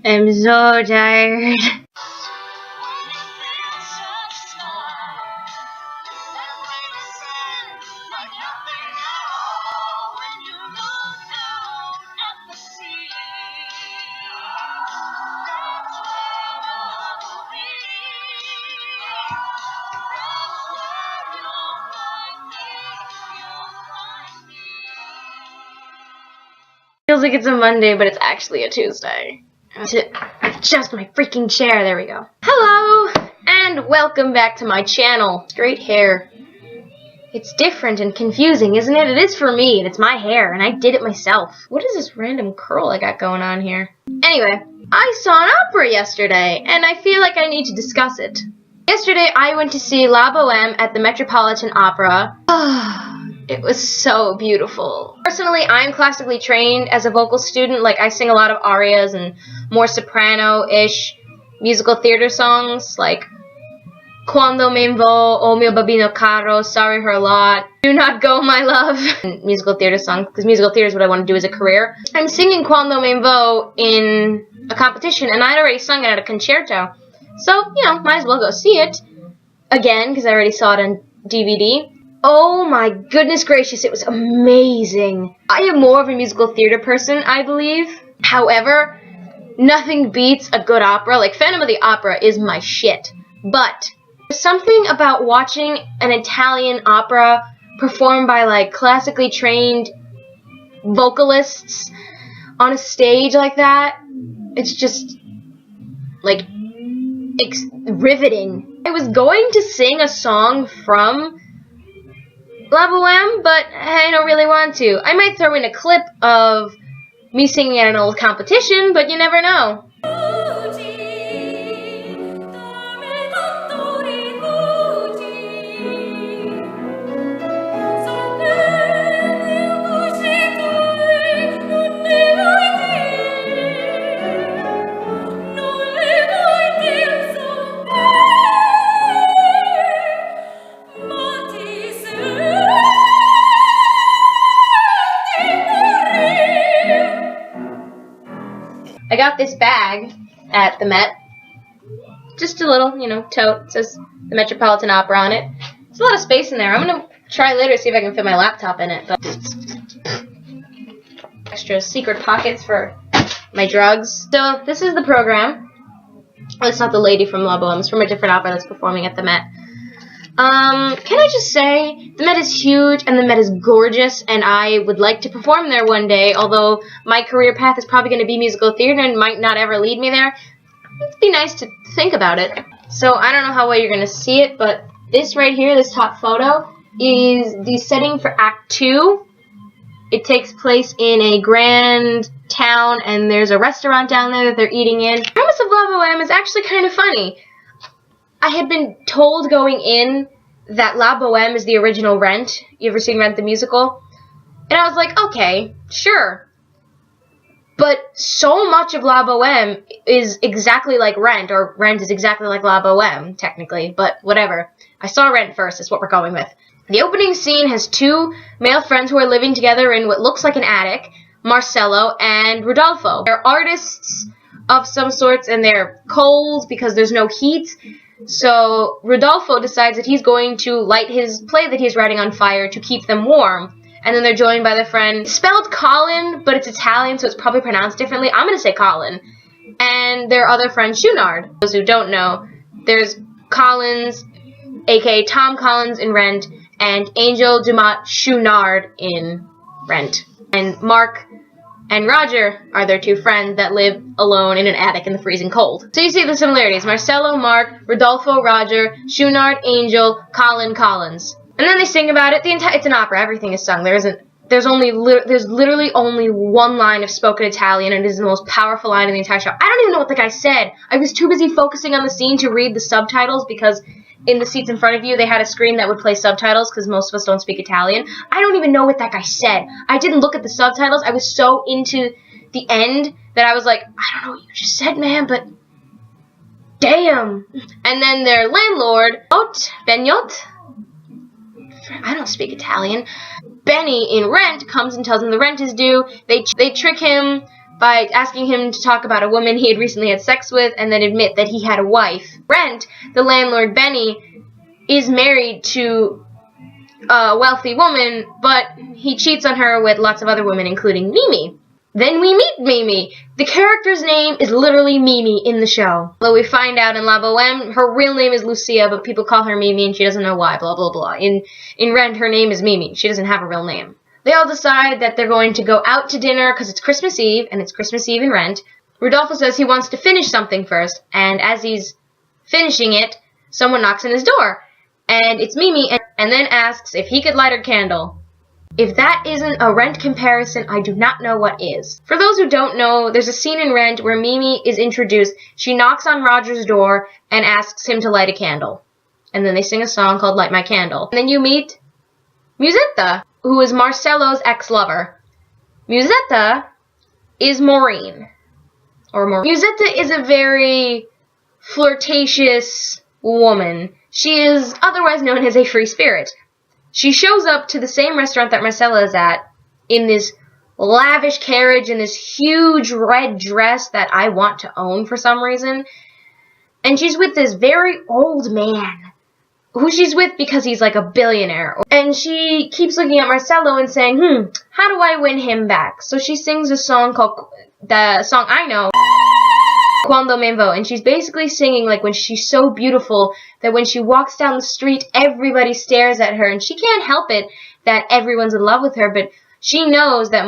I'm so tired. Feels like it's a Monday, but it's actually a Tuesday. I have to adjust my freaking chair. There we go. Hello, and welcome back to my channel. Straight hair. It's different and confusing, isn't it? It is for me, and it's my hair, and I did it myself. What is this random curl I got going on here? Anyway, I saw an opera yesterday, and I feel like I need to discuss it. Yesterday, I went to see La Boheme at the Metropolitan Opera. It was so beautiful. Personally, I'm classically trained as a vocal student. Like, I sing a lot of arias and more soprano-ish musical theater songs, like Quando me vo, O mio babino caro, Sorry her lot, Do not go my love, and musical theater songs, because musical theater is what I want to do as a career. I'm singing Quando me vo in a competition, and I'd already sung it at a concerto. So, you know, might as well go see it again, because I already saw it on DVD. Oh my goodness gracious, it was amazing. I am more of a musical theater person, I believe. However, nothing beats a good opera. Like, Phantom of the Opera is my shit. But there's something about watching an Italian opera performed by, like, classically trained vocalists on a stage like that. It's just, like, riveting. I was going to sing a song from La Boheme, but I don't really want to. I might throw in a clip of me singing at an old competition, but you never know. I got this bag at the Met. Just a little, you know, tote. It says the Metropolitan Opera on it. There's a lot of space in there. I'm going to try later to see if I can fit my laptop in it. But extra secret pockets for my drugs. So this is the program. Oh, it's not the lady from La Boheme. It's from a different opera that's performing at the Met. Can I just say, the Met is huge, and the Met is gorgeous, and I would like to perform there one day, although my career path is probably going to be musical theater and might not ever lead me there. It'd be nice to think about it. So, I don't know how well you're going to see it, but this right here, this top photo, is the setting for Act 2. It takes place in a grand town, and there's a restaurant down there that they're eating in. The premise of La Boheme is actually kind of funny. I had been told going in that La Boheme is the original Rent. You ever seen Rent the musical? And I was like, okay, sure. But so much of La Boheme is exactly like Rent, or Rent is exactly like La Boheme, technically, but whatever. I saw Rent first, that's what we're going with. The opening scene has two male friends who are living together in what looks like an attic, Marcello and Rodolfo. They're artists of some sorts, and they're cold because there's no heat. So Rodolfo decides that he's going to light his play that he's writing on fire to keep them warm. And then they're joined by their friend, spelled Colin, but it's Italian, so it's probably pronounced differently. I'm going to say Colin. And their other friend, Schunard. Those who don't know, there's Collins, aka Tom Collins in Rent, and Angel Dumont Schunard in Rent. And Mark and Roger are their two friends that live alone in an attic in the freezing cold. So you see the similarities. Marcello, Mark, Rodolfo, Roger, Schunard, Angel, Colin, Collins. And then they sing about it. It's an opera. Everything is sung. There's literally only one line of spoken Italian, and it is the most powerful line in the entire show. I don't even know what the guy said. I was too busy focusing on the scene to read the subtitles, because in the seats in front of you, they had a screen that would play subtitles, because most of us don't speak Italian. I don't even know what that guy said. I didn't look at the subtitles. I was so into the end that I was like, I don't know what you just said, man, but damn. And then their landlord, Benyot, I don't speak Italian, Benny in Rent comes and tells him the rent is due. They trick him by asking him to talk about a woman he had recently had sex with and then admit that he had a wife. Rent, the landlord Benny, is married to a wealthy woman, but he cheats on her with lots of other women, including Mimi. Then we meet Mimi. The character's name is literally Mimi in the show. Though we find out in La Boheme, her real name is Lucia, but people call her Mimi and she doesn't know why, blah, blah, blah. In Rent, her name is Mimi. She doesn't have a real name. They all decide that they're going to go out to dinner because it's Christmas Eve, and it's Christmas Eve in Rent. Rodolfo says he wants to finish something first, and as he's finishing it, someone knocks on his door. And it's Mimi, and then asks if he could light her candle. If that isn't a Rent comparison, I do not know what is. For those who don't know, there's a scene in Rent where Mimi is introduced. She knocks on Roger's door and asks him to light a candle. And then they sing a song called Light My Candle. And then you meet Musetta, who is Marcelo's ex-lover. Musetta is Maureen. Musetta is a very flirtatious woman. She is otherwise known as a free spirit. She shows up to the same restaurant that Marcella is at in this lavish carriage in this huge red dress that I want to own for some reason. And she's with this very old man who she's with because he's like a billionaire. And she keeps looking at Marcelo and saying, how do I win him back? So she sings a song called, the song I know, Cuando Me Vo, and she's basically singing like when she's so beautiful that when she walks down the street, everybody stares at her, and she can't help it that everyone's in love with her, but she knows that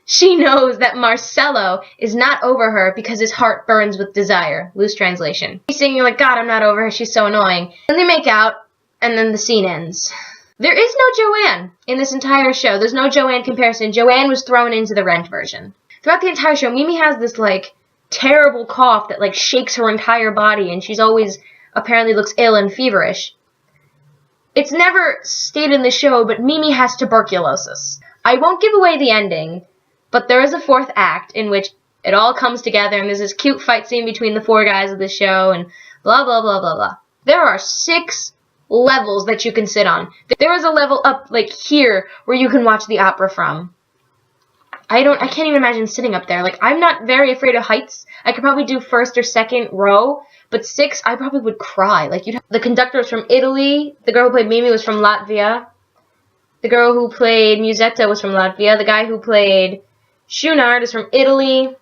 she knows that Marcelo is not over her because his heart burns with desire. Loose translation. He's singing like, God, I'm not over her, she's so annoying. And they make out, and then the scene ends. There is no Joanne in this entire show. There's no Joanne comparison. Joanne was thrown into the Rent version. Throughout the entire show, Mimi has this, like, terrible cough that, like, shakes her entire body, and she's always apparently looks ill and feverish. It's never stated in the show, but Mimi has tuberculosis. I won't give away the ending, but there is a fourth act in which it all comes together, and there's this cute fight scene between the four guys of the show, and blah, blah, blah, blah, blah. There are 6 levels that you can sit on. There is a level up, like, here, where you can watch the opera from. I can't even imagine sitting up there. Like, I'm not very afraid of heights. I could probably do first or second row, but 6, I probably would cry. Like, the conductor was from Italy. The girl who played Mimi was from Latvia. The girl who played Musetta was from Latvia. The guy who played Schunard is from Italy.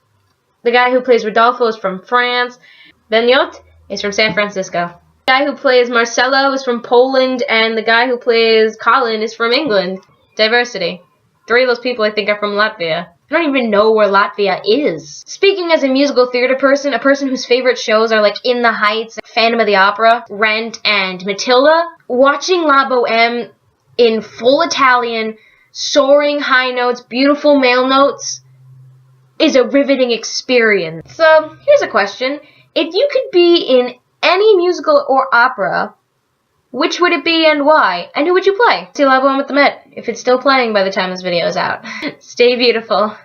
The guy who plays Rodolfo is from France. Benyot is from San Francisco. The guy who plays Marcelo is from Poland, and the guy who plays Colin is from England. Diversity. 3 of those people, I think, are from Latvia. I don't even know where Latvia is. Speaking as a musical theater person, a person whose favorite shows are like In the Heights, Phantom of the Opera, Rent, and Matilda, watching La Boheme in full Italian, soaring high notes, beautiful male notes, is a riveting experience. So, here's a question. If you could be in any musical or opera, which would it be and why? And who would you play? See La Boheme at the Met, if it's still playing by the time this video is out. Stay beautiful.